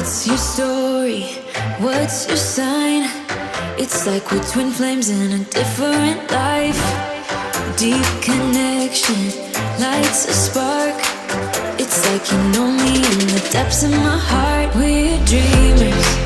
What's your story? What's your sign? It's like we're twin flames in a different life. Deep connection lights a spark. It's like you know me in the depths of my heart. We're dreamers,